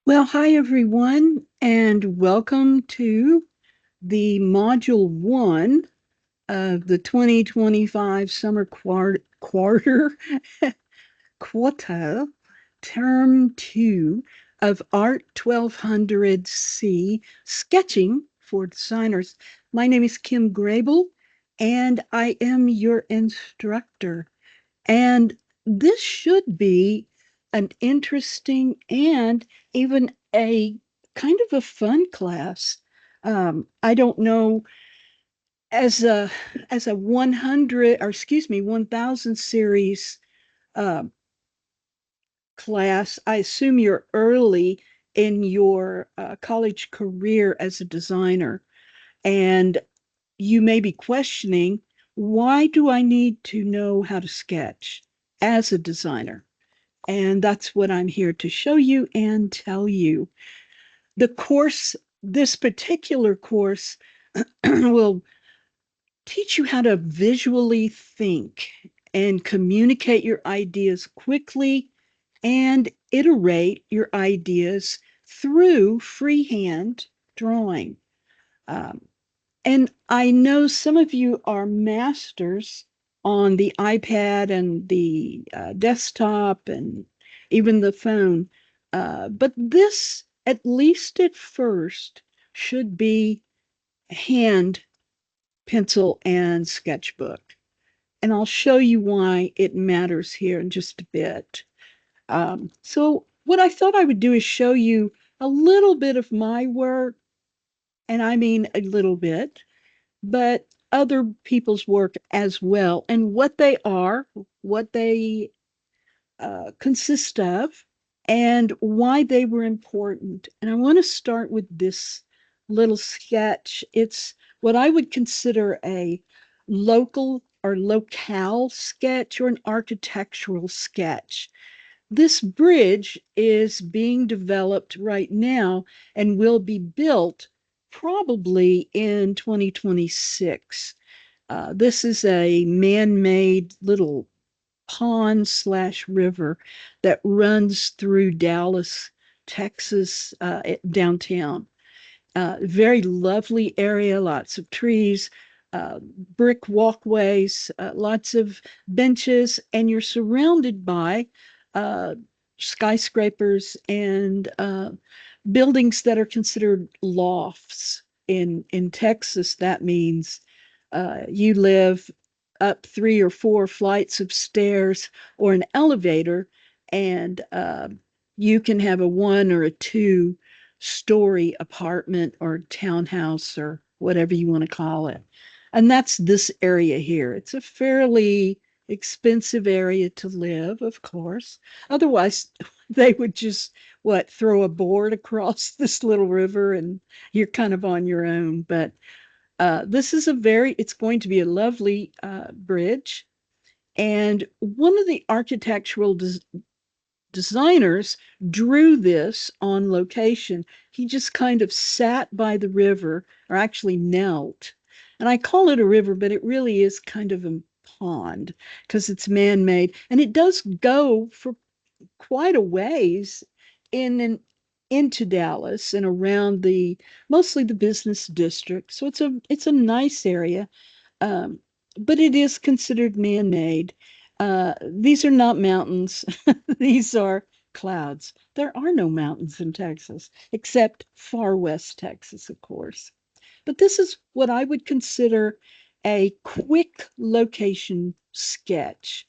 Well, hi everyone, and welcome to the Module 1 of the 2025 Summer Quarter Term 2 of Art 1200C Sketching for Designers. My name is Kim Grable, and I am your instructor. And this should be an interesting and even a kind of a fun class. I don't know, as a 100, or excuse me, 1000 series uh, class, I assume you're early in your college career as a designer. And you may be questioning, why do I need to know how to sketch as a designer? And that's what I'm here to show you and tell you. The course, this particular course, will teach you how to visually think and communicate your ideas quickly and iterate your ideas through freehand drawing. Um, and I know some of you are masters on the iPad and the desktop and even the phone. But this, at least at first, should be hand, pencil, and sketchbook. And I'll show you why it matters here in just a bit. So, what I thought I would do is show you a little bit of my work, and I mean a little bit, but other people's work as well, and what they are, what they consist of, and why they were important. And I want to start with this little sketch. It's what I would consider a local or locale sketch or an architectural sketch. This bridge is being developed right now and will be built probably in 2026. This is a man-made little pond slash river that runs through Dallas, Texas, downtown. Very lovely area, lots of trees, brick walkways, lots of benches, and you're surrounded by uh, skyscrapers and buildings that are considered lofts. In Texas, that means you live up 3 or 4 flights of stairs or an elevator, and you can have a 1 or 2 story apartment or townhouse or whatever you want to call it. And that's this area here. It's a fairly expensive area to live, of course. Otherwise, they would just, what, throw a board across this little river and you're kind of on your own. But this is it's going to be a lovely bridge. And one of the architectural designers drew this on location. He just kind of sat by the river, or actually knelt. And I call it a river, but it really is kind of a pond because it's man-made. And it does go for quite a ways in and into Dallas and around the mostly the business district. So it's a nice area, um, but it is considered man-made. These are not mountains. These are clouds. There are no mountains in Texas, except far west Texas, of course. But this is what I would consider a quick location sketch.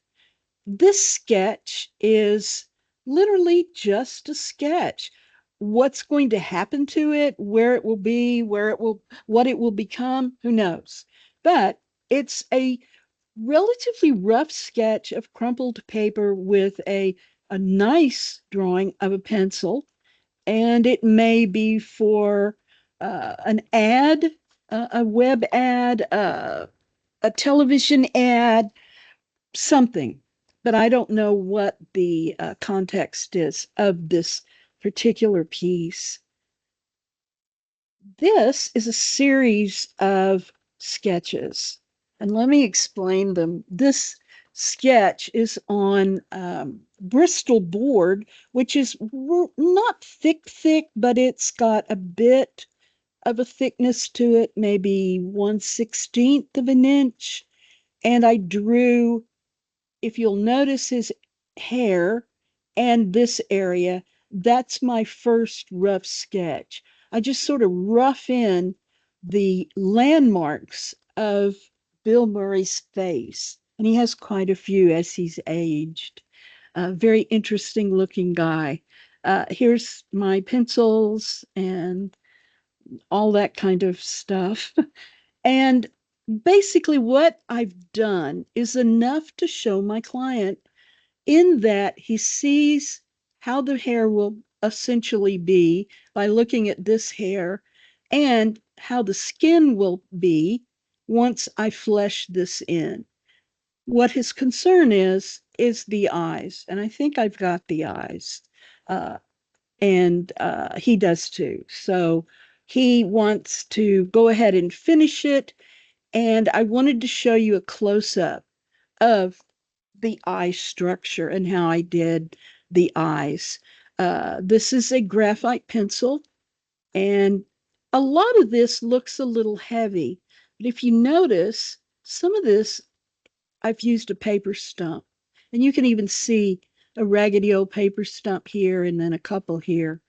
This sketch is literally just a sketch. What's going to happen to it, where it will be, what it will become, who knows? But it's a relatively rough sketch of crumpled paper with a nice drawing of a pencil, and it may be for an ad, a web ad, a television ad, something. But I don't know what the context is of this particular piece. This is a series of sketches, and let me explain them. This sketch is on Bristol board, which is not thick, but it's got a bit of a thickness to it, maybe 1/16 of an inch. And I drew, if you'll notice his hair and this area, that's my first rough sketch. I just sort of rough in the landmarks of Bill Murray's face, and he has quite a few as he's aged. Very interesting looking guy. Here's my pencils and all that kind of stuff. And basically, what I've done is enough to show my client in that he sees how the hair will essentially be by looking at this hair and how the skin will be once I flesh this in. What his concern is the eyes. And I think I've got the eyes. And he does too. So he wants to go ahead and finish it. And I wanted to show you a close up of the eye structure and how I did the eyes. This is a graphite pencil, and a lot of this looks a little heavy. But if you notice, some of this, I've used a paper stump. And you can even see a raggedy old paper stump here and then a couple here.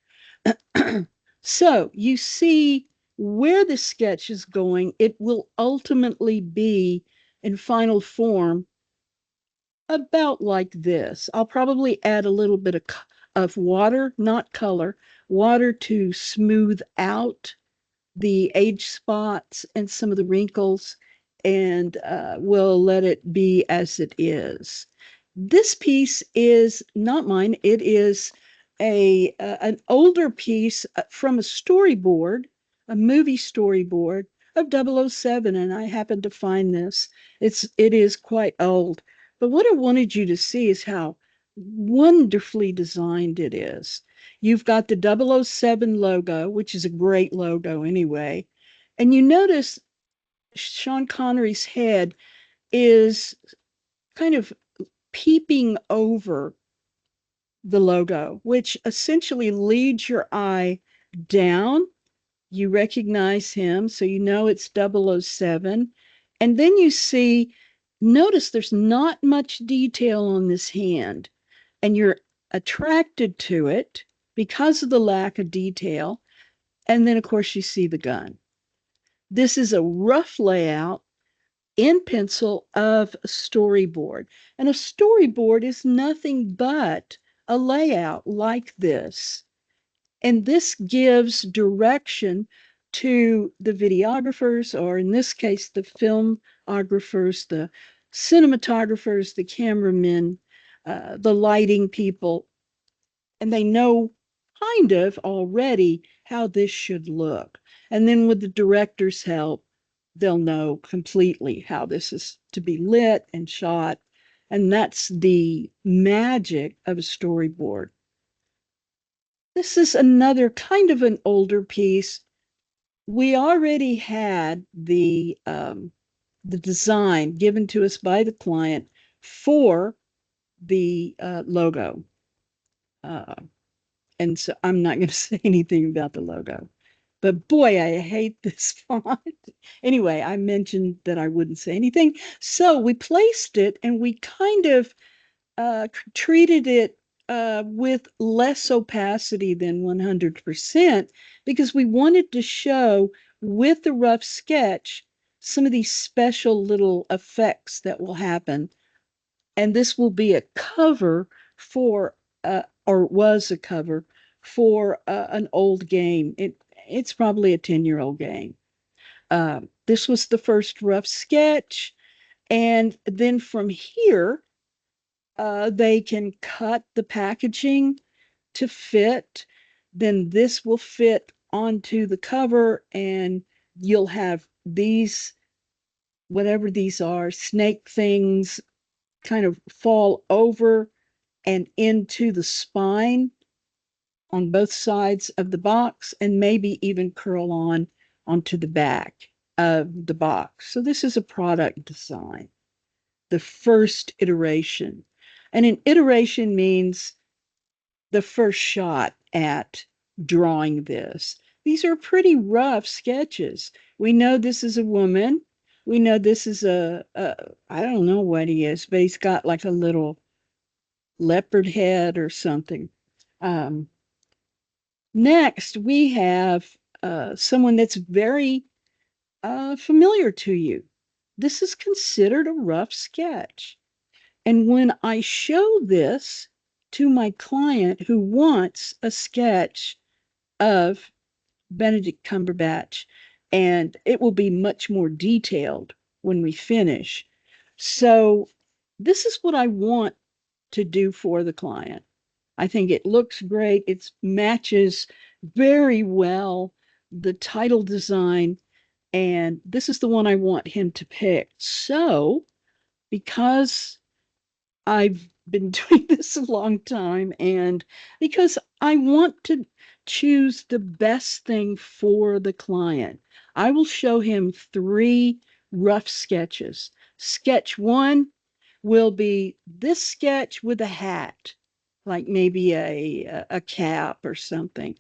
So you see where the sketch is going. It will ultimately be in final form about like this. I'll probably add a little bit of water, not color, water to smooth out the age spots and some of the wrinkles, and we'll let it be as it is. This piece is not mine. It is an older piece from a storyboard, a movie storyboard of 007, and I happened to find this. It is quite old. But what I wanted you to see is how wonderfully designed it is. You've got the 007 logo, which is a great logo anyway. And you notice Sean Connery's head is kind of peeping over the logo, which essentially leads your eye down. You recognize him, so you know it's 007. And then you see, notice there's not much detail on this hand, and you're attracted to it because of the lack of detail. And then, of course, you see the gun. This is a rough layout in pencil of a storyboard. And a storyboard is nothing but a layout like this. And this gives direction to the videographers, or in this case, the filmographers, the cinematographers, the cameramen, the lighting people, and they know kind of already how this should look. And then with the director's help, they'll know completely how this is to be lit and shot. And that's the magic of a storyboard. This is another kind of an older piece. We already had the design given to us by the client for the logo. Uh, and so I'm not going to say anything about the logo. But boy, I hate this font. Anyway, I mentioned that I wouldn't say anything. So we placed it and we kind of treated it with less opacity than 100% because we wanted to show with the rough sketch some of these special little effects that will happen. And this will be a cover for, or was a cover for an old game. It's probably a 10-year-old game. This was the first rough sketch. And then from here, they can cut the packaging to fit. Then this will fit onto the cover, and you'll have these, whatever these are, snake things kind of fall over and into the spine on both sides of the box, and maybe even curl on onto the back of the box. So this is a product design. the first iteration. And an iteration means the first shot at drawing this. These are pretty rough sketches. We know this is a woman. We know this is I don't know what he is, but he's got like a little leopard head or something. Um, Next, we have someone that's very familiar to you. This is considered a rough sketch. And when I show this to my client who wants a sketch of Benedict Cumberbatch, and it will be much more detailed when we finish. So, this is what I want to do for the client. I think it looks great. It matches very well the title design, and this is the one I want him to pick. So, because I've been doing this a long time, and because I want to choose the best thing for the client, I will show him three rough sketches. Sketch one will be this sketch with a hat, like maybe a cap or something.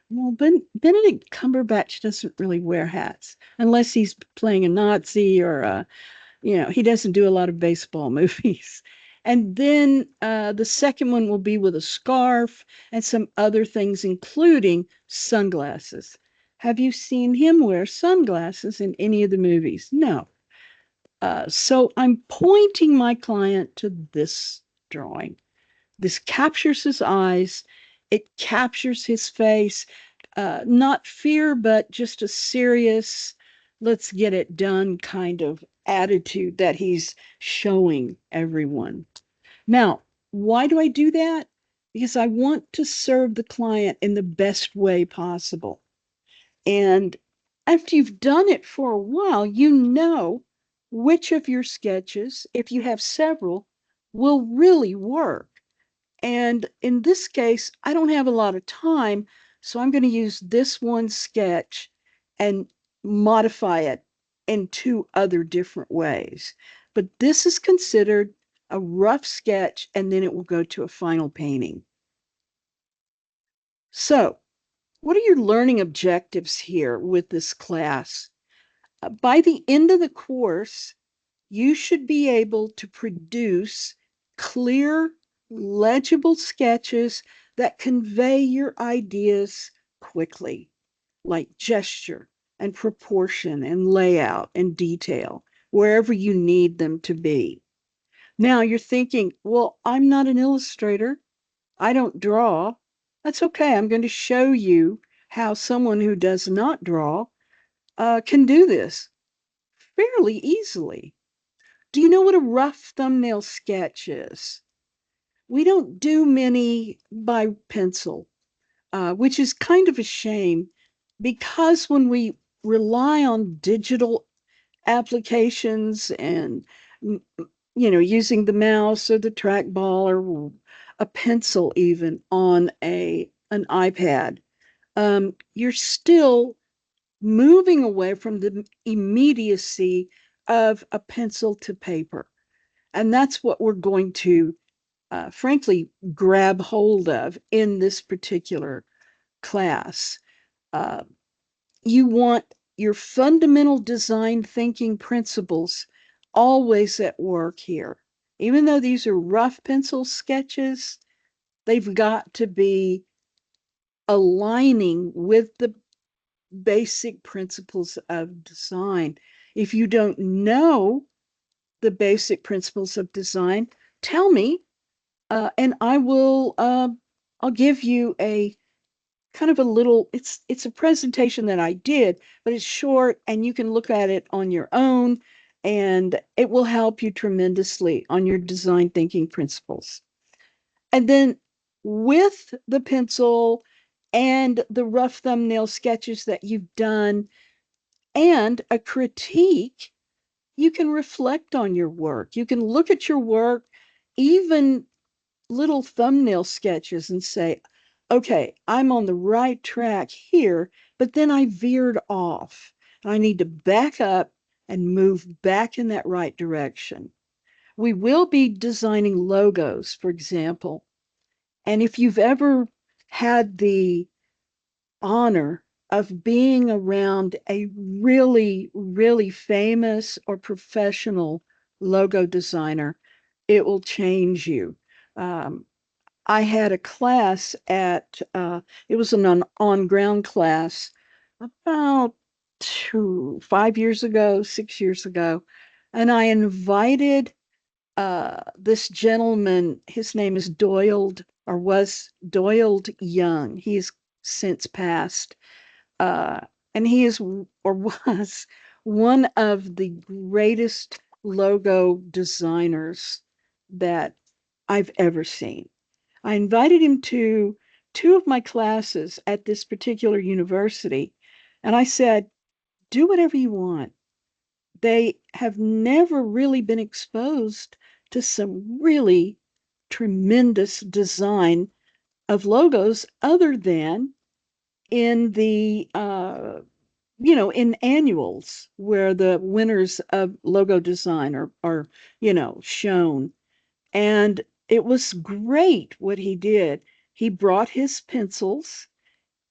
Well, Benedict Cumberbatch doesn't really wear hats unless he's playing a Nazi or he doesn't do a lot of baseball movies. And then the second one will be with a scarf and some other things, including sunglasses. Have you seen him wear sunglasses in any of the movies? No. So I'm pointing my client to this drawing. This captures his eyes, it captures his face, not fear, but just a serious, let's get it done kind of attitude that he's showing everyone. Now, why do I do that? Because I want to serve the client in the best way possible. And after you've done it for a while, you know which of your sketches, if you have several, will really work. And in this case, I don't have a lot of time, so I'm going to use this one sketch and modify it in two other different ways. But this is considered a rough sketch, and then it will go to a final painting. So, what are your learning objectives here with this class? By the end of the course, you should be able to produce clear, legible sketches that convey your ideas quickly, like gesture and proportion and layout and detail, wherever you need them to be. Now you're thinking, well, I'm not an illustrator. I don't draw. That's okay. I'm going to show you how someone who does not draw can do this fairly easily. Do you know what a rough thumbnail sketch is? We don't do many by pencil, which is kind of a shame because when we rely on digital applications and using the mouse or the trackball or a pencil even on an iPad, you're still moving away from the immediacy of a pencil to paper. And that's what we're going to, frankly, grab hold of in this particular class. Uh, you want your fundamental design thinking principles always at work here. Even though these are rough pencil sketches, they've got to be aligning with the basic principles of design. If you don't know the basic principles of design, tell me, and I'll give you a kind of a little, it's a presentation that I did, but it's short and you can look at it on your own and it will help you tremendously on your design thinking principles. And then with the pencil and the rough thumbnail sketches that you've done and a critique, you can reflect on your work. You can look at your work, even little thumbnail sketches, and say, okay, I'm on the right track here, but then I veered off. I need to back up and move back in that right direction. we will be designing logos, for example. And if you've ever had the honor of being around a really, really famous or professional logo designer, it will change you. Um, I had a class it was an on ground class about 5 years ago, 6 years ago. And I invited this gentleman, his name is Doyled, or was Doyled Young. He's since passed. Uh, and he is, or was, one of the greatest logo designers that I've ever seen. I invited him to two of my classes at this particular university, and I said, do whatever you want. They have never really been exposed to some really tremendous design of logos other than in the in annuals where the winners of logo design are shown. And it was great what he did. He brought his pencils,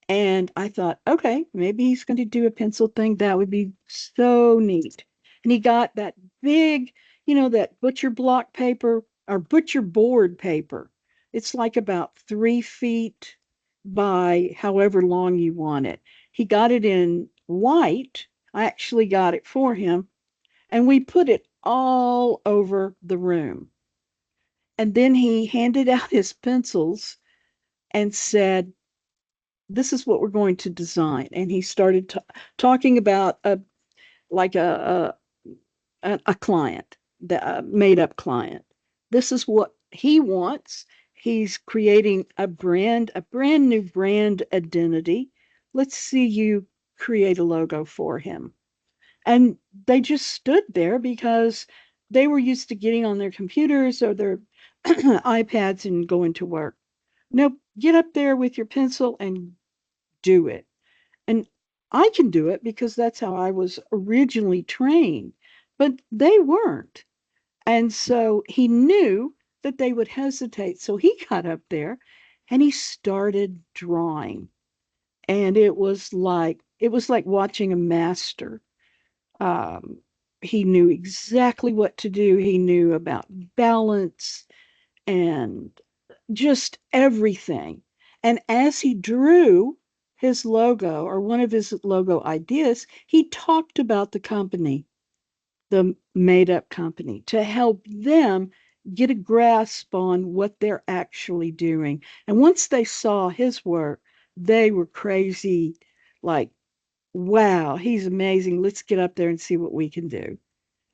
and I thought, okay, maybe he's going to do a pencil thing. That would be so neat. And he got that big, that butcher block paper or butcher board paper. It's like about 3 feet by however long you want it. He got it in white. I actually got it for him, and we put it all over the room. And then he handed out his pencils and said, this is what we're going to design. And he started talking about like a client, the made up client. This is what he wants. He's creating a brand new brand identity. Let's see you create a logo for him. And they just stood there because they were used to getting on their computers or their iPads and going to work. Nope, get up there with your pencil and do it. And I can do it because that's how I was originally trained, but they weren't. And so he knew that they would hesitate. So he got up there and he started drawing. And it was like watching a master. Um, he knew exactly what to do. He knew about balance and just everything. And as he drew his logo or one of his logo ideas, he talked about the company, the made up company, to help them get a grasp on what they're actually doing. And once they saw his work, they were crazy, like, wow, he's amazing. Let's get up there and see what we can do.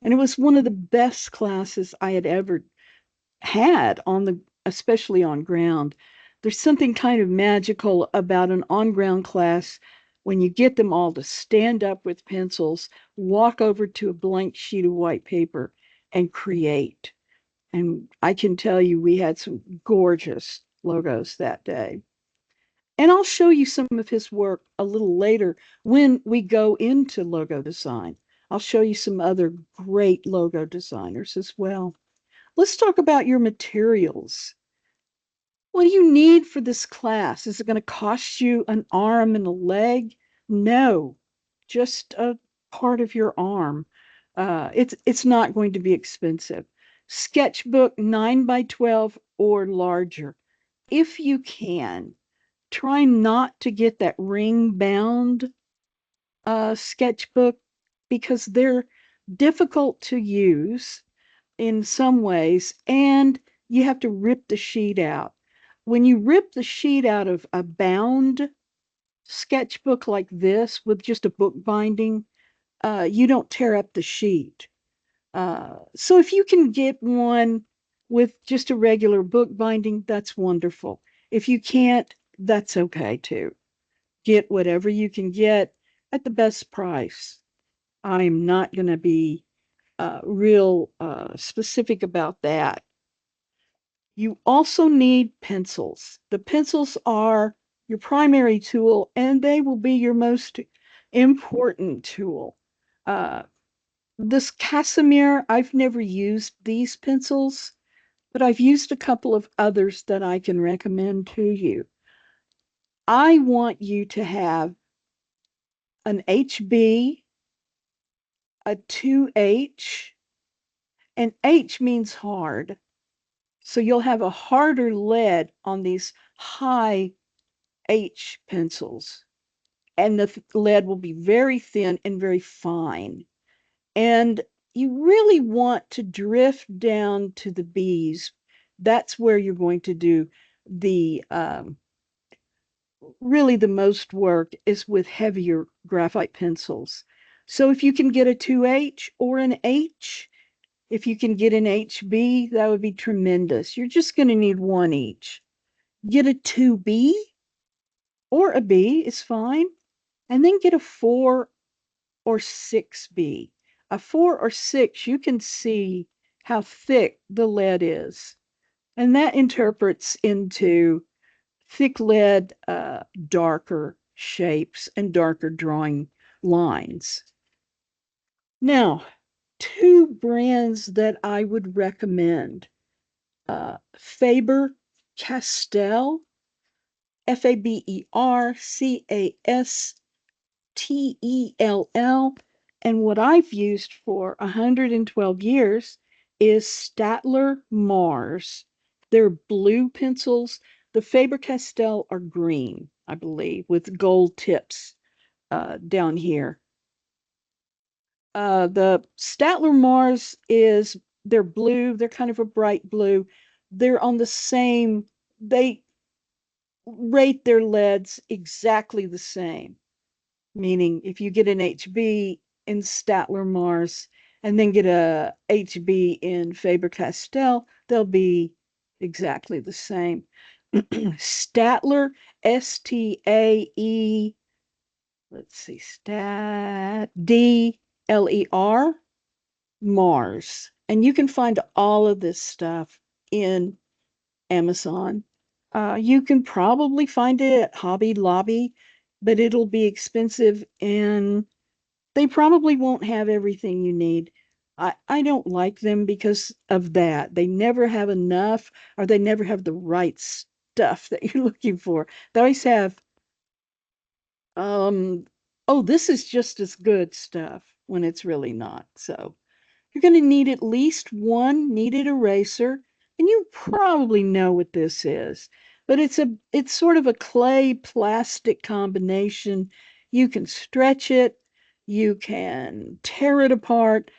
And it was one of the best classes I had ever had especially on ground. There's something kind of magical about an on ground class when you get them all to stand up with pencils, walk over to a blank sheet of white paper, and create. And I can tell you, we had some gorgeous logos that day. And I'll show you some of his work a little later when we go into logo design. I'll show you some other great logo designers as well. Let's talk about your materials. What do you need for this class? Is it going to cost you an arm and a leg? No, just a part of your arm. It's not going to be expensive. Sketchbook 9 by 12 or larger. If you can, try not to get that ring bound sketchbook because they're difficult to use in some ways, and you have to rip the sheet out. When you rip the sheet out of a bound sketchbook like this with just a book binding, you don't tear up the sheet. So if you can get one with just a regular book binding, that's wonderful. If you can't, that's okay too. Get whatever you can get at the best price. I'm not going to be real specific about that. You also need pencils. The pencils are your primary tool, and they will be your most important tool. Uh, This Casimir, I've never used these pencils, but I've used a couple of others that I can recommend to you. I want you to have an HB, a 2H, and H means hard. So you'll have a harder lead on these high H pencils, and the lead will be very thin and very fine. And you really want to drift down to the B's. That's where you're going to do the really the most work is with heavier graphite pencils. So if you can get a 2H or an H, if you can get an HB, that would be tremendous. You're just going to need one each. Get a 2B or a B is fine, and then get a 4 or 6B. A 4 or 6, you can see how thick the lead is. And that interprets into thick lead, darker shapes and darker drawing lines. Now, two brands that I would recommend, Faber Castell, Fabercastell. And what I've used for 112 years is Statler Mars. They're blue pencils. The Faber-Castell are green, I believe, with gold tips down here. The Statler Mars they're blue. They're kind of a bright blue. They're on the same, they rate their leads exactly the same. Meaning if you get an HB in Statler Mars and then get a HB in Faber-Castell, they'll be exactly the same. Statler, Stae, let's see, Dler, Mars. And you can find all of this stuff in Amazon. You can probably find it at Hobby Lobby, but it'll be expensive and they probably won't have everything you need. I don't like them because of that. They never have enough or they never have the right stuff that you're looking for. They always have, um, oh, this is just as good stuff when it's really not. So you're going to need at least one kneaded eraser, and you probably know what this is, but it's sort of a clay plastic combination. You can stretch it, you can tear it apart.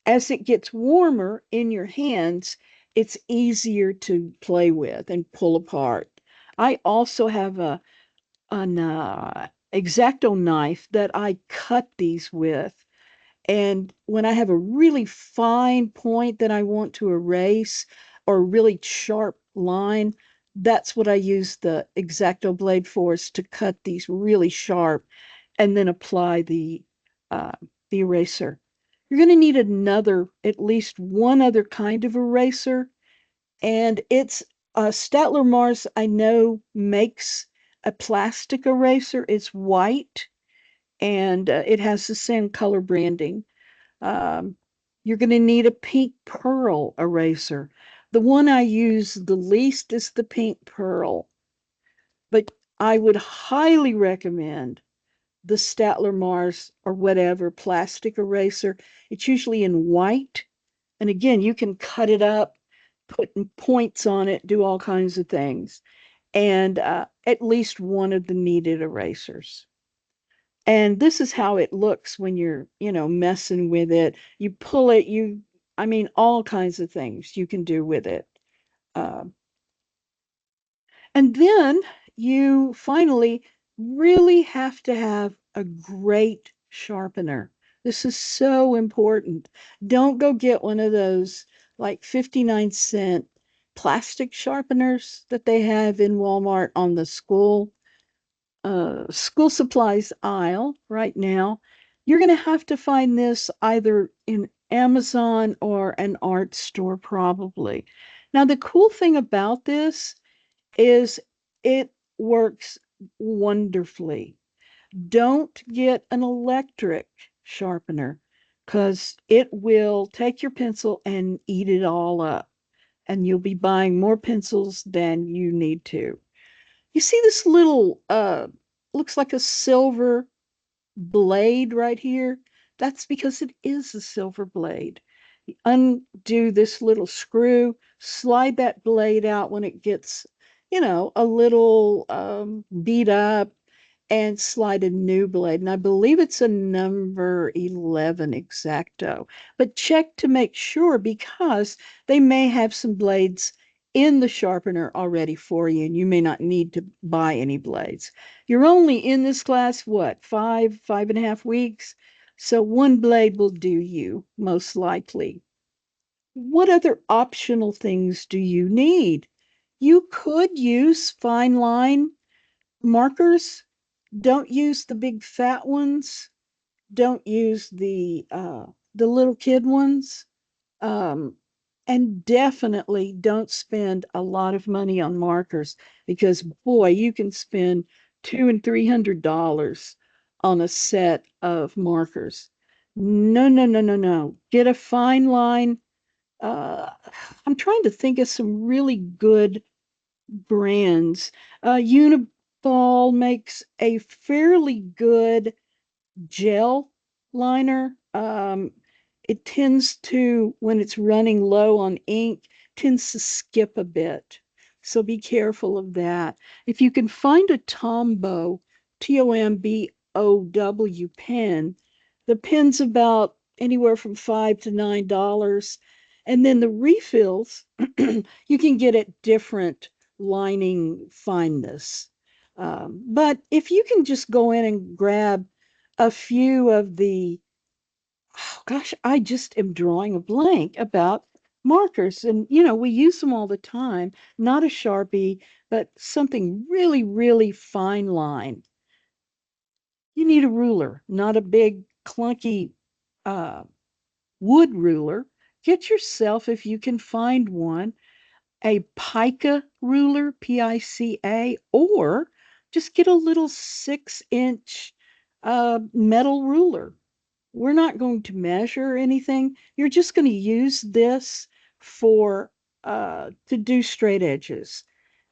As it gets warmer in your hands, it's easier to play with and pull apart. I also have an X-Acto knife that I cut these with. And when I have a really fine point that I want to erase or a really sharp line, that's what I use the X-Acto blade for, is to cut these really sharp and then apply uh, the eraser. You're going to need at least one other kind of eraser, and it's Statler Mars. I know makes a plastic eraser. It's white and it has the same color branding. Um, you're going to need a pink pearl eraser. The one I use the least is the pink pearl, but I would highly recommend the Statler Mars or whatever plastic eraser. It's usually in white. And again, you can cut it up, put points on it, do all kinds of things. And at least one of the kneaded erasers. And this is how it looks when you're, messing with it. You pull it, I mean, all kinds of things you can do with it. Uh, and then you finally really have to have a great sharpener. This is so important. Don't go get one of those like 59-cent plastic sharpeners that they have in Walmart on the school supplies aisle right now. You're going to have to find this either in Amazon or an art store, probably. Now, the cool thing about this is it works wonderfully. Don't get an electric sharpener. because it will take your pencil and eat it all up. And you'll be buying more pencils than you need to. You see this little, looks like a silver blade right here? That's because it is a silver blade. You undo this little screw, slide that blade out when it gets, a little beat up, and slide a new blade. And I believe it's a number 11 exacto. But check to make sure because they may have some blades in the sharpener already for you, and you may not need to buy any blades. You're only in this class, what, 5.5 weeks? So one blade will do you, most likely. What other optional things do you need? You could use fine line markers. Don't use the big fat ones. Don't use the little kid ones. Um, and definitely don't spend a lot of money on markers because boy, you can spend $200 and $300 on a set of markers. No, no, no, no, no. Get a fine line. Uh, I'm trying to think of some really good brands. Uniball makes a fairly good gel liner. It tends to, when it's running low on ink, tends to skip a bit. So be careful of that. If you can find a Tombow, Tombow pen, the pen's about anywhere from $5 to $9. And then the refills, you can get at different lining fineness. But if you can just go in and grab a few of the, oh gosh, I just am drawing a blank about markers. And, we use them all the time, not a Sharpie, but something really, really fine line. You need a ruler, not a big, clunky uh, wood ruler. Get yourself, if you can find one, a pica ruler, Pica, or just get a little 6-inch metal ruler. We're not going to measure anything. You're just going to use this for to do straight edges.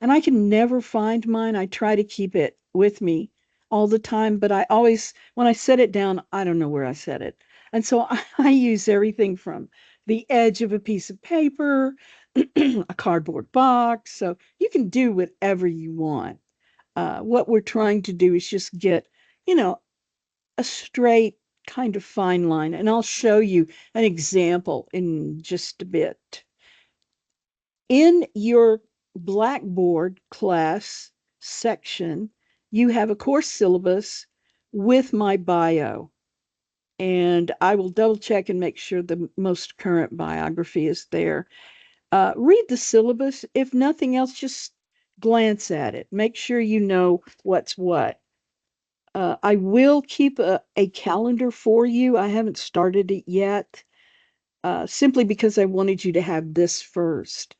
And I can never find mine. I try to keep it with me all the time, but I always, when I set it down, I don't know where I set it. And so I use everything from the edge of a piece of paper, a cardboard box. So you can do whatever you want. What we're trying to do is just get, you know, a straight kind of fine line. And I'll show you an example in just a bit. In your Blackboard class section, you have a course syllabus with my bio. And I will double check and make sure the most current biography is there. Read the syllabus. If nothing else, just glance at it. Make sure you know what's what. I will keep a calendar for you. I haven't started it yet, simply because I wanted you to have this first.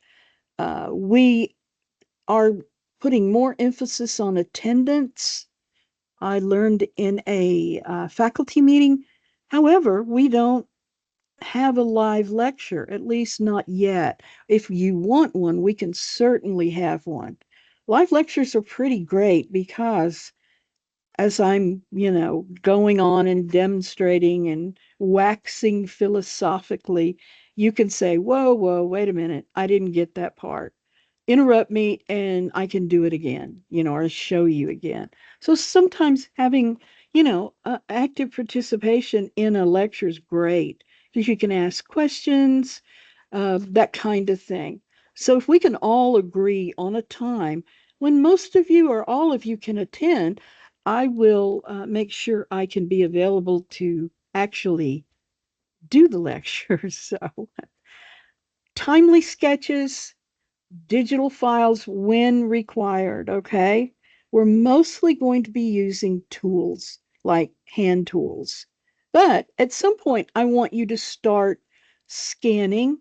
We are putting more emphasis on attendance. I learned in a faculty meeting. However, we don't have a live lecture, at least not yet. If you want one, we can certainly have one. Live lectures are pretty great because as I'm, going on and demonstrating and waxing philosophically, you can say, whoa, whoa, wait a minute, I didn't get that part. Interrupt me and I can do it again, or show you again. So sometimes having, active participation in a lecture is great because you can ask questions, that kind of thing. So if we can all agree on a time when most of you or all of you can attend, I will make sure I can be available to actually do the lecture. So timely sketches, digital files when required, okay? We're mostly going to be using tools like hand tools. But at some point, I want you to start scanning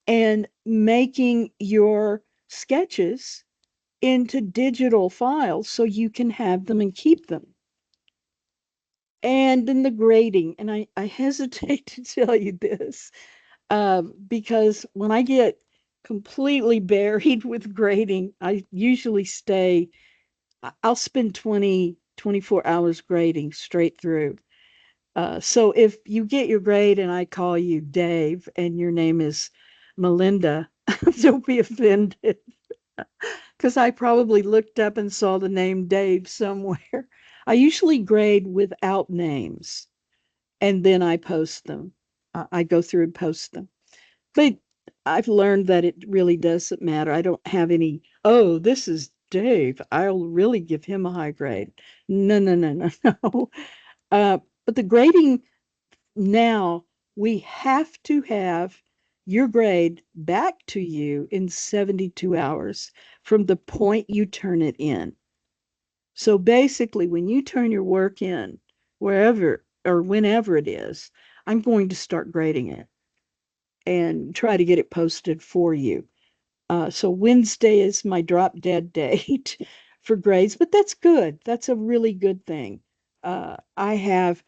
and making your sketches into digital files so you can have them and keep them. And then the grading, and I hesitate to tell you this, because when I get completely buried with grading, I usually I'll spend 24 hours grading straight through. So if you get your grade and I call you Dave and your name is Melinda, don't be offended because I probably looked up and saw the name Dave somewhere. I usually grade without names and then I post them. I go through and post them. But I've learned that it really doesn't matter. I don't have any, oh, this is Dave. I'll really give him a high grade. No, no, no, no, no. But the grading now, we have to have your grade back to you in 72 hours from the point you turn it in. So basically, when you turn your work in, wherever or whenever it is, I'm going to start grading it and try to get it posted for you. So Wednesday is my drop dead date for grades, but that's good. That's a really good thing. I have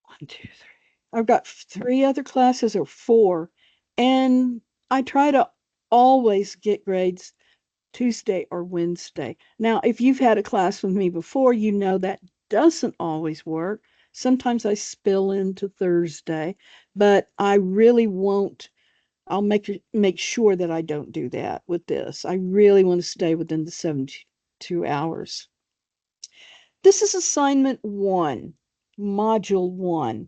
one, two, three. I've got three other classes or four, and I try to always get grades Tuesday or Wednesday. Now, if you've had a class with me before, you know that doesn't always work. Sometimes I spill into Thursday, but I really won't. I'll make sure that I don't do that with this. I really want to stay within the 72 hours. This is assignment one, module one.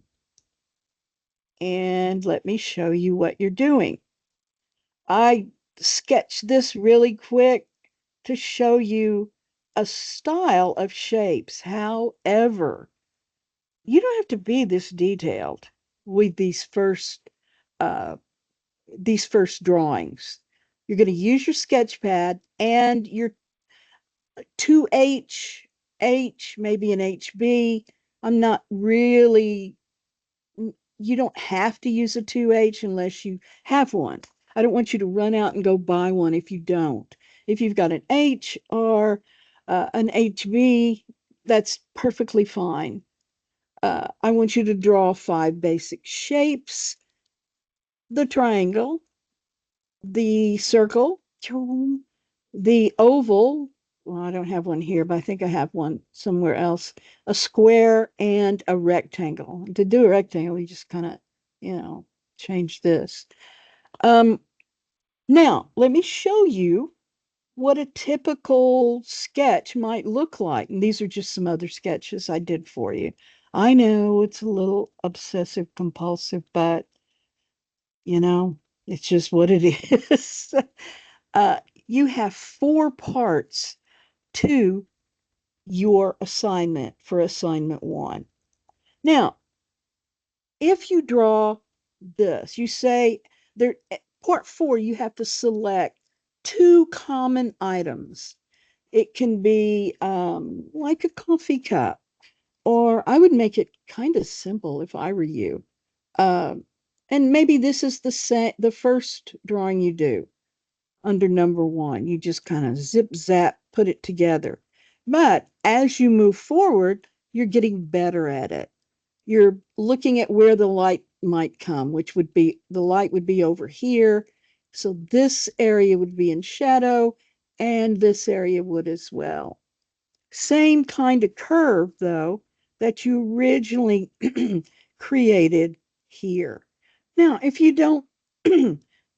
And let me show you what you're doing. I sketched this really quick to show you a style of shapes. However, you don't have to be this detailed with uh, these first drawings. You're going to use your sketch pad and your 2H, maybe an HB. I'm not really, you don't have to use a 2H unless you have one. I don't want you to run out and go buy one if you don't. If you've got an H or an HB, that's perfectly fine. I want you to draw 5 basic shapes: the triangle, the circle, the oval. Well, I don't have one here, but I think I have one somewhere else. A square and a rectangle. To do a rectangle, you just kind of, you know, change this. Um, Now, let me show you what a typical sketch might look like. And these are just some other sketches I did for you. I know it's a little obsessive compulsive, but you know, it's just what it is. uh, you have 4 parts to your assignment for assignment one. Now, if you draw this, you say there, part four, you have to select 2 common items. It can be like a coffee cup, or I would make it kind of simple if I were you. Um, and maybe this is the first drawing you do under number one. You just kind of zip zap, put it together. But as you move forward, you're getting better at it. You're looking at where the light might come, which would be the light would be over here. So this area would be in shadow, and this area would as well. Same kind of curve, though, that you originally created here. Now, if you don't,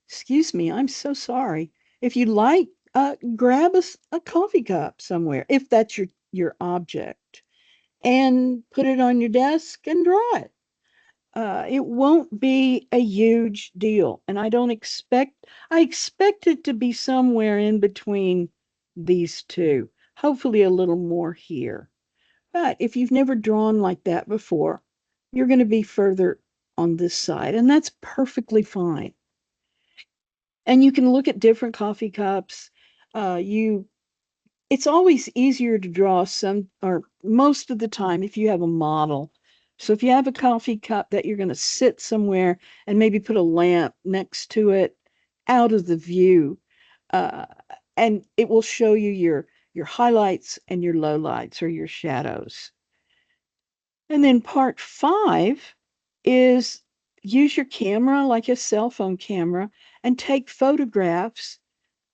excuse me, I'm so sorry. If you like, grab a coffee cup somewhere, if that's your object, and put it on your desk and draw it. It won't be a huge deal, and I expect it to be somewhere in between these two, hopefully a little more here. But if you've never drawn like that before, you're going to be further on this side, and that's perfectly fine. And you can look at different coffee cups. You It's always easier to draw some or most of the time if you have a model. So if you have a coffee cup that you're going to sit somewhere and maybe put a lamp next to it out of the view, uh, and it will show you your highlights and your lowlights or your shadows. And then part 5 is use your camera like a cell phone camera and take photographs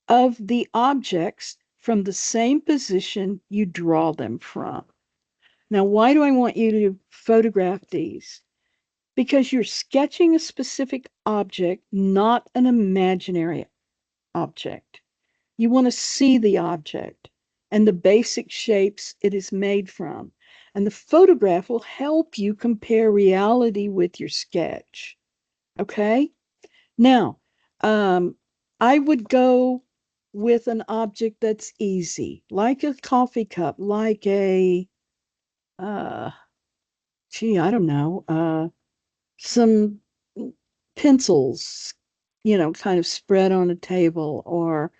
of the objects from the same position you draw them from. Now, why do I want you to photograph these? Because you're sketching a specific object, not an imaginary object. You want to see the object and the basic shapes it is made from. And the photograph will help you compare reality with your sketch. Okay? Now, I would go with an object that's easy, like a coffee cup, like uh, I don't know, some pencils, kind of spread on a table, or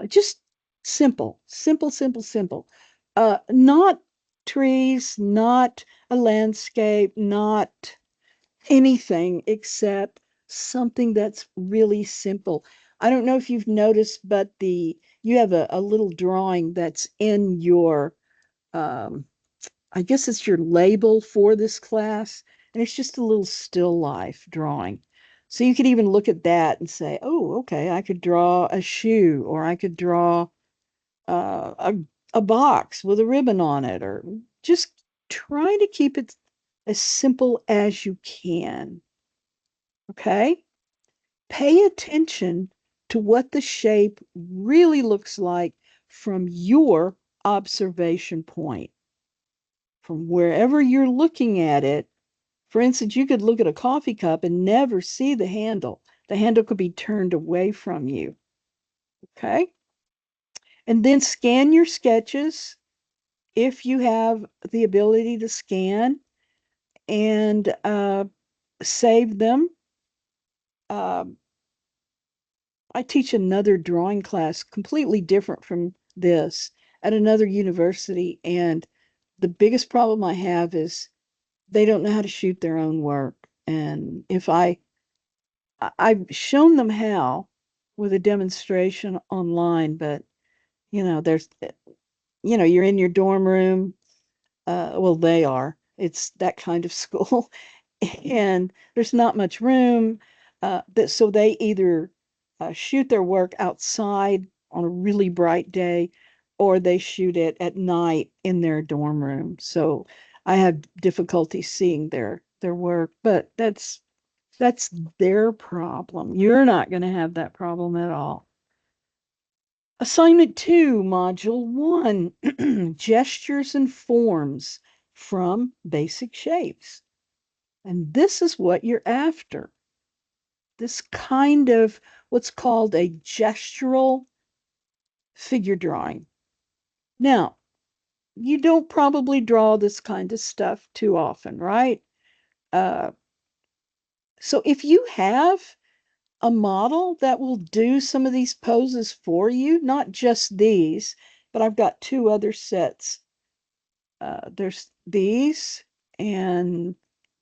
just simple, simple, simple, simple. Not trees, not a landscape, not anything except something that's really simple. I don't know if you've noticed, but you have a little drawing that's in your um, I guess it's your label for this class, and it's just a little still life drawing. So you could even look at that and say, oh, okay, I could draw a shoe, or I could draw a box with a ribbon on it, or just try to keep it as simple as you can. Okay? Pay attention to what the shape really looks like from your observation point, from wherever you're looking at it. For instance, you could look at a coffee cup and never see the handle. The handle could be turned away from you. Okay? And then scan your sketches if you have the ability to scan, and save them. Um, I teach another drawing class completely different from this at another university, and the biggest problem I have is they don't know how to shoot their own work. And I've shown them how with a demonstration online, but there's you're in your dorm room. Well, they are. It's that kind of school, and there's not much room. So they either shoot their work outside on a really bright day, or they shoot it at night in their dorm room. So I have difficulty seeing their work, but that's their problem. You're not going to have that problem at all. Assignment 2, Module 1, Gestures and Forms from Basic Shapes. And this is what you're after. This kind of what's called a gestural figure drawing. Now, you don't probably draw this kind of stuff too often, right? Uh, so if you have a model that will do some of these poses for you, not just these, but I've got 2 other sets. There's these and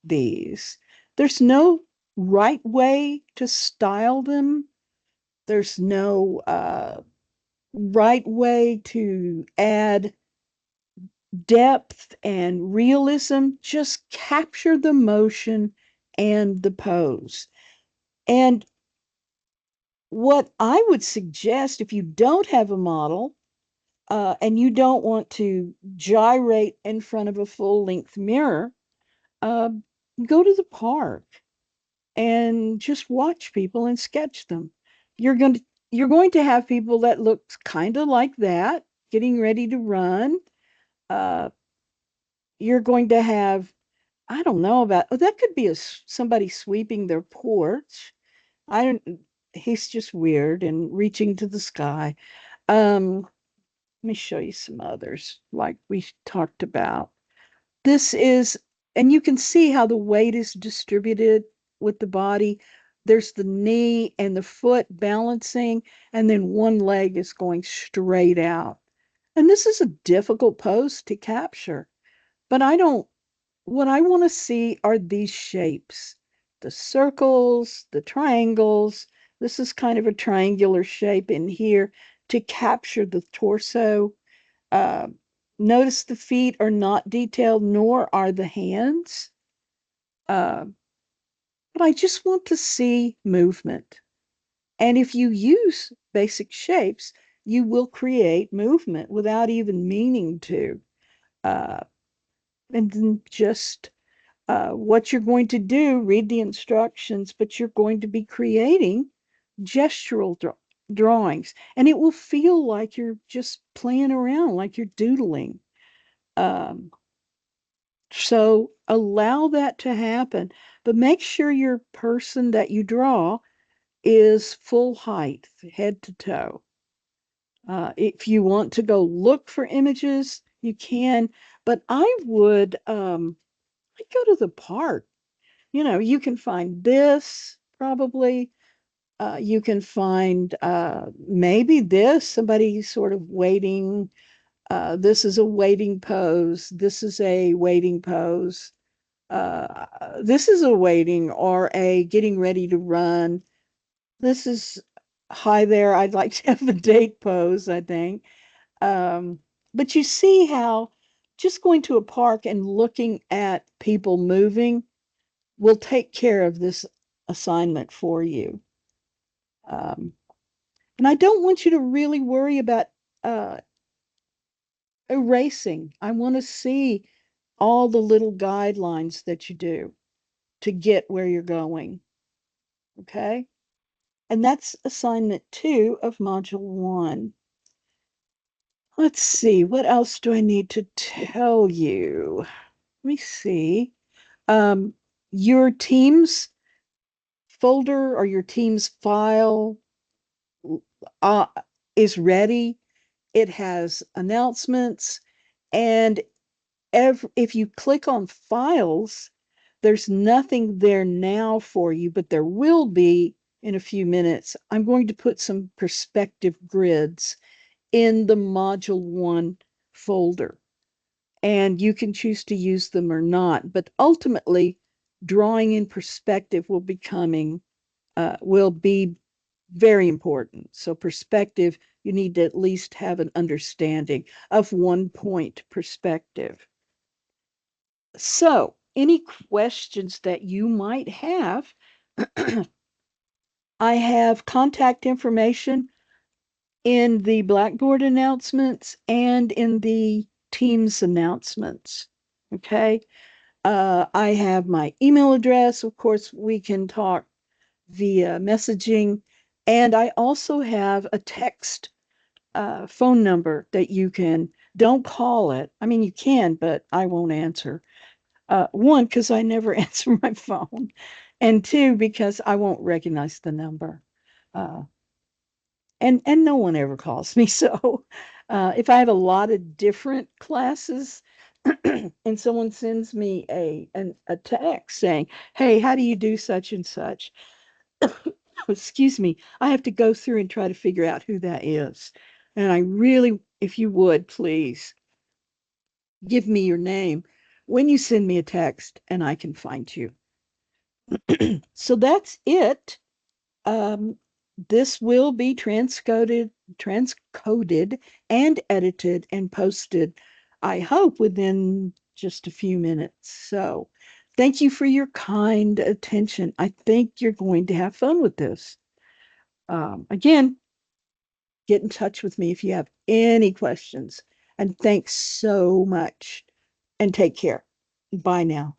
these. There's no right way to style them. There's no right way to add depth and realism. Just capture the motion and the pose. And what I would suggest, if you don't have a model, and you don't want to gyrate in front of a full-length mirror, uh, go to the park and just watch people and sketch them. You're going to you're going to have people that look kind of like that, getting ready to run. Uh, you're going to have, I don't know about, oh, that could be somebody sweeping their porch. I don't, he's just weird and reaching to the sky. Let me show you some others like we talked about. This is, and you can see how the weight is distributed with the body. There's the knee and the foot balancing, and then one leg is going straight out. And this is a difficult pose to capture, but what I want to see are these shapes, the circles, the triangles. This is kind of a triangular shape in here to capture the torso. Uh, Notice the feet are not detailed, nor are the hands. Uh, but I just want to see movement. And if you use basic shapes, you will create movement without even meaning to. Uh, and then just what you're going to do, read the instructions, but you're going to be creating gestural drawings. And it will feel like you're just playing around, like you're doodling. Um, so allow that to happen, but make sure your person that you draw is full height, head to toe. If you want to go look for images, you can, but I would I'd go to the park. You can find this probably. You can find maybe this, somebody sort of waiting. This is a waiting pose. This is a waiting pose. This is a waiting or a getting ready to run. This is hi there. I'd like to have a date pose, I think. Um, but you see how just going to a park and looking at people moving will take care of this assignment for you. Um, and I don't want you to really worry about uh, erasing. I want to see all the little guidelines that you do to get where you're going. Okay. And that's assignment 2 of module 1. Let's see, what else do I need to tell you? Let me see. Um, your team's folder or your team's file uh, is ready. It has announcements, and if you click on files, there's nothing there now for you, but there will be in a few minutes. I'm going to put some perspective grids in the module 1 folder, and you can choose to use them or not. But ultimately, drawing in perspective will be very important. So perspective, you need to at least have an understanding of 1 point perspective. So any questions that you might have, I have contact information in the Blackboard announcements and in the Teams announcements. Okay. I have my email address. Of course, we can talk via messaging. And I also have a text phone number that you can, don't call it. I mean, you can, but I won't answer. One, because I never answer my phone. And two, because I won't recognize the number. Uh, and no one ever calls me. So if I have a lot of different classes and someone sends me a text saying, "Hey, how do you do such and such?" Excuse me, I have to go through and try to figure out who that is. And I really, if you would, please give me your name when you send me a text and I can find you. So that's it. Um, this will be transcoded and edited and posted, I hope, within just a few minutes. So thank you for your kind attention. I think you're going to have fun with this. Again, get in touch with me if you have any questions. And thanks so much. And take care. Bye now.